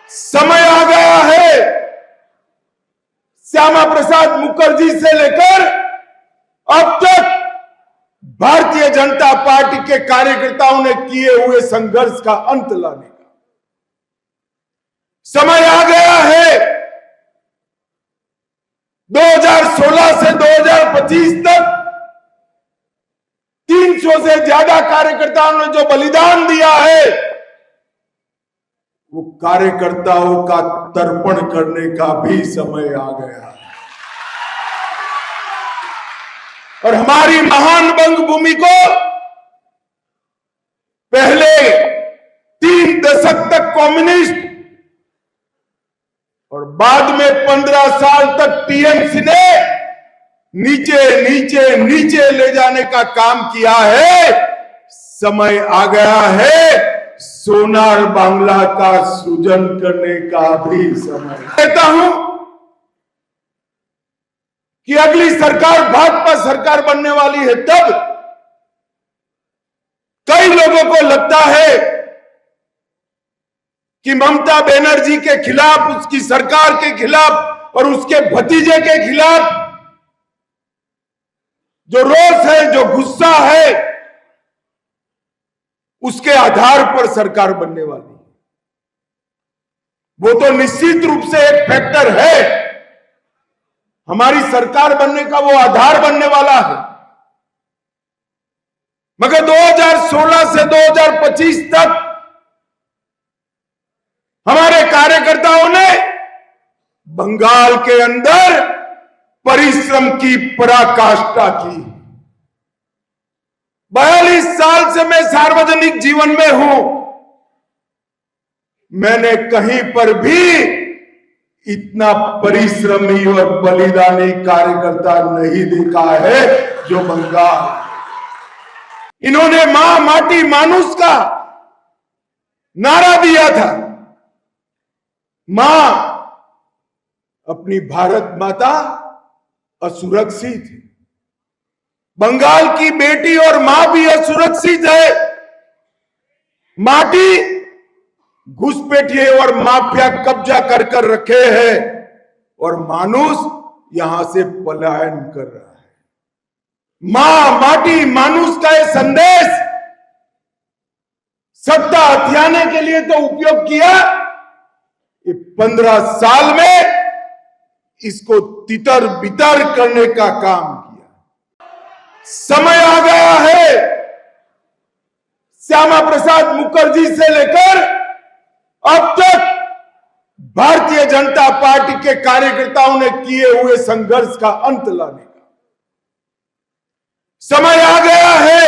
समय आ गया है श्यामा प्रसाद मुखर्जी से लेकर अब तक भारतीय जनता पार्टी के कार्यकर्ताओं ने किए हुए संघर्ष का अंत लाने का समय आ गया है। 2016 से 2025 तक 300 से ज्यादा कार्यकर्ताओं ने जो बलिदान दिया है, वो कार्यकर्ताओं का तर्पण करने का भी समय आ गया है। और हमारी महान बंगभूमि को पहले 3 दशक तक कम्युनिस्ट और बाद में 15 साल तक टीएमसी ने नीचे नीचे नीचे ले जाने का काम किया है। समय आ गया है सोनार बांग्ला का सृजन करने का भी समय। कहता हूं कि अगली सरकार भाजपा सरकार बनने वाली है, तब कई लोगों को लगता है कि ममता बनर्जी के खिलाफ, उसकी सरकार के खिलाफ और उसके भतीजे के खिलाफ जो रोष है, जो गुस्सा है, उसके आधार पर सरकार बनने वाली है। वो तो निश्चित रूप से एक फैक्टर है, हमारी सरकार बनने का वो आधार बनने वाला है। मगर 2016 से 2025 तक हमारे कार्यकर्ताओं ने बंगाल के अंदर परिश्रम की पराकाष्ठा की। 42 साल से मैं सार्वजनिक जीवन में हूं, मैंने कहीं पर भी इतना परिश्रमी और बलिदानी कार्यकर्ता नहीं देखा है जो बंगाल। इन्होंने मां माटी मानुष का नारा दिया था। मां अपनी भारत माता असुरक्षित है, बंगाल की बेटी और मां भी असुरक्षित है। माटी घुसपैठिए और माफिया कब्जा कर रखे हैं और मानुष यहां से पलायन कर रहा है। मां माटी मानुष का यह संदेश सत्ता हथियाने के लिए तो उपयोग किया, ये 15 साल में इसको तितर बितर करने का काम किया। समय आ गया है श्यामा प्रसाद मुखर्जी से लेकर अब तक भारतीय जनता पार्टी के कार्यकर्ताओं ने किए हुए संघर्ष का अंत लाने का समय आ गया है।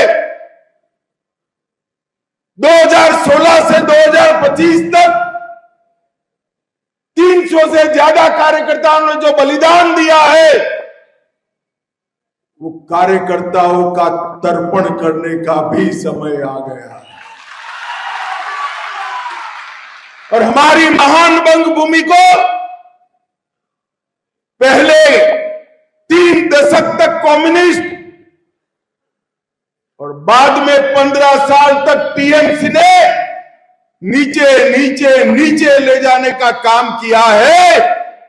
2016 से 2025 तक 300 से ज्यादा कार्यकर्ताओं ने जो बलिदान दिया है, वो कार्यकर्ताओं का तर्पण करने का भी समय आ गया है। और हमारी महान बंगभूमि को पहले 3 दशक तक कम्युनिस्ट और बाद में 15 साल तक टीएमसी ने नीचे नीचे नीचे ले जाने का काम किया है।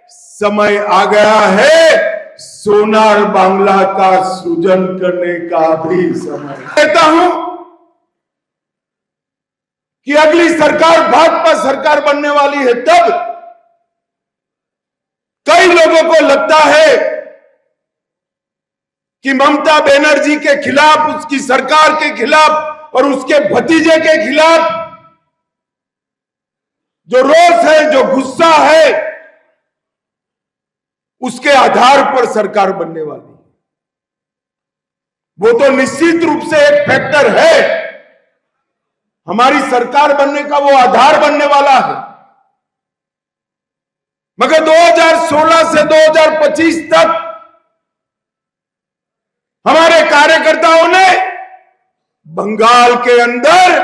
समय आ गया है सोनार बांग्ला का सृजन करने का भी समय। कहता हूं कि अगली सरकार भाजपा सरकार बनने वाली है, तब कई लोगों को लगता है कि ममता बनर्जी के खिलाफ, उसकी सरकार के खिलाफ और उसके भतीजे के खिलाफ जो रोष है, जो गुस्सा है, उसके आधार पर सरकार बनने वाली है। वो तो निश्चित रूप से एक फैक्टर है, हमारी सरकार बनने का वो आधार बनने वाला है। मगर 2016 से 2025 तक हमारे कार्यकर्ताओं ने बंगाल के अंदर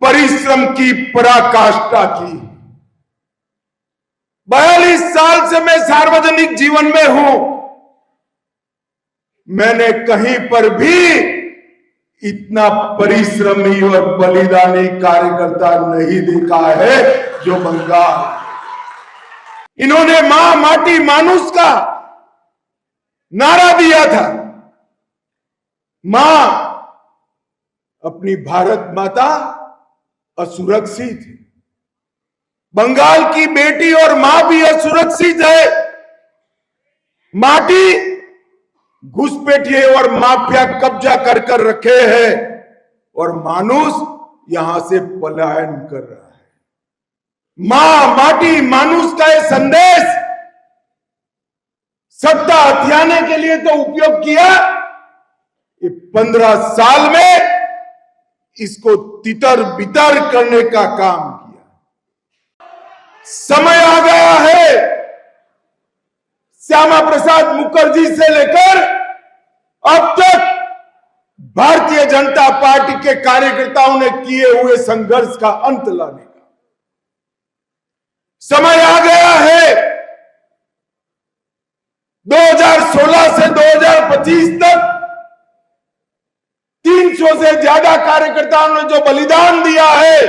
परिश्रम की पराकाष्ठा की। 42 साल से मैं सार्वजनिक जीवन में हूं, मैंने कहीं पर भी इतना परिश्रमी और बलिदानी कार्यकर्ता नहीं देखा है जो बंगाल। इन्होंने मां माटी मानुष का नारा दिया था। मां अपनी भारत माता असुरक्षित है। बंगाल की बेटी और मां भी असुरक्षित है। माटी घुसपैठिए और माफिया कब्जा कर रखे हैं और मानुष यहां से पलायन कर रहा है। मां माटी मानुष का यह संदेश सत्ता हथियाने के लिए तो उपयोग किया, ये 15 साल में इसको तितर बितर करने का काम किया। समय आ गया है। श्यामा प्रसाद मुखर्जी से लेकर अब तक भारतीय जनता पार्टी के कार्यकर्ताओं ने किए हुए संघर्ष का अंत लाने का समय आ गया है। 2016 से 2025 तक 300 से ज्यादा कार्यकर्ताओं ने जो बलिदान दिया है,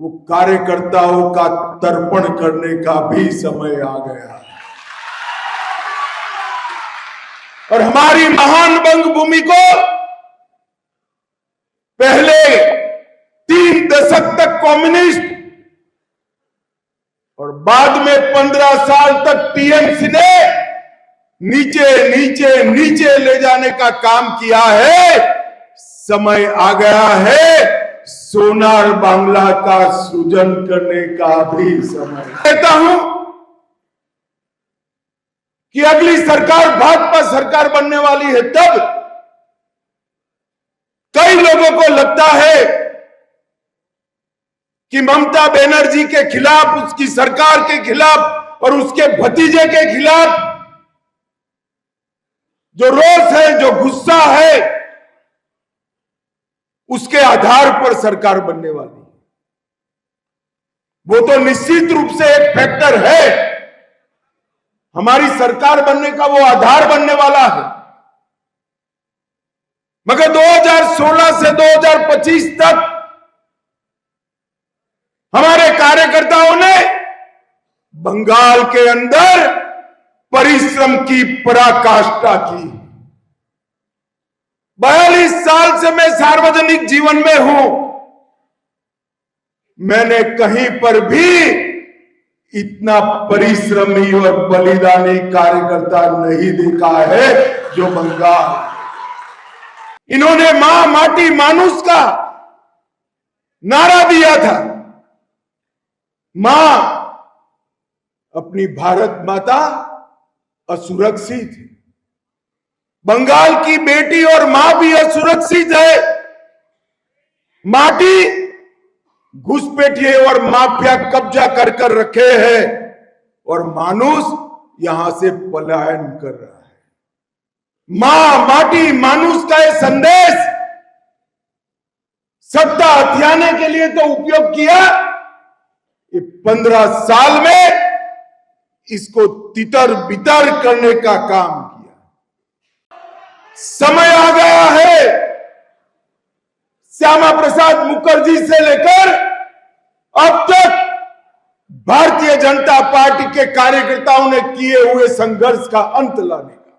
वो कार्यकर्ताओं का तर्पण करने का भी समय आ गया है। और हमारी महान बंगभूमि को पहले 3 दशक तक कम्युनिस्ट और बाद में 15 साल तक टीएमसी ने नीचे नीचे नीचे ले जाने का काम किया है। समय आ गया है सोनार बांग्ला का सृजन करने का भी समय। कहता हूं कि अगली सरकार भाजपा सरकार बनने वाली है, तब कई लोगों को लगता है कि ममता बनर्जी के खिलाफ, उसकी सरकार के खिलाफ और उसके भतीजे के खिलाफ जो रोष है, जो गुस्सा है, उसके आधार पर सरकार बनने वाली है। वो तो निश्चित रूप से एक फैक्टर है। हमारी सरकार बनने का वो आधार बनने वाला है। मगर 2016 से 2025 तक हमारे कार्यकर्ताओं ने बंगाल के अंदर परिश्रम की पराकाष्ठा की। 42 साल से मैं सार्वजनिक जीवन में हूं। मैंने कहीं पर भी इतना परिश्रमी और बलिदानी कार्यकर्ता नहीं देखा है जो बंगाल। इन्होंने मां माटी मानुष का नारा दिया था। मां अपनी भारत माता असुरक्षित है। बंगाल की बेटी और मां भी असुरक्षित है। माटी घुसपैठिए और माफिया कब्जा कर रखे हैं और मानुष यहां से पलायन कर रहा है। मां माटी मानुष का यह संदेश सत्ता हथियाने के लिए तो उपयोग किया, ये 15 साल में इसको तितर बितर करने का काम किया। समय आ गया है। श्यामा प्रसाद मुखर्जी से लेकर अब तक भारतीय जनता पार्टी के कार्यकर्ताओं ने किए हुए संघर्ष का अंत लाने का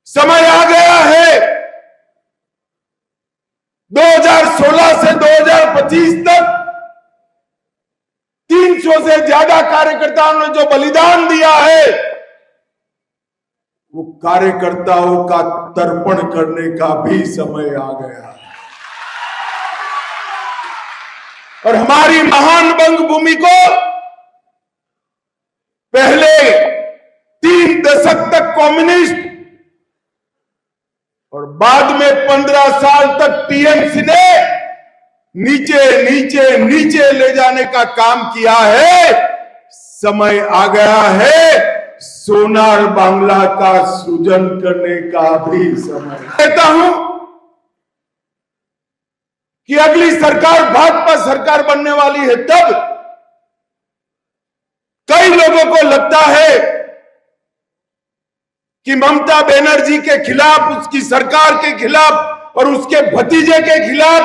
समय आ गया है। 2016 से 2025 तक 300 से ज्यादा कार्यकर्ताओं ने जो बलिदान दिया है, वो कार्यकर्ताओं का तर्पण करने का भी समय आ गया है। और हमारी महान बंगभूमि को पहले 3 दशक तक कम्युनिस्ट और बाद में 15 साल तक टीएमसी ने नीचे नीचे नीचे ले जाने का काम किया है। समय आ गया है सोनार बांग्ला का सृजन करने का भी समय। कहता हूं कि अगली सरकार भाजपा सरकार बनने वाली है, तब कई लोगों को लगता है कि ममता बनर्जी के खिलाफ, उसकी सरकार के खिलाफ और उसके भतीजे के खिलाफ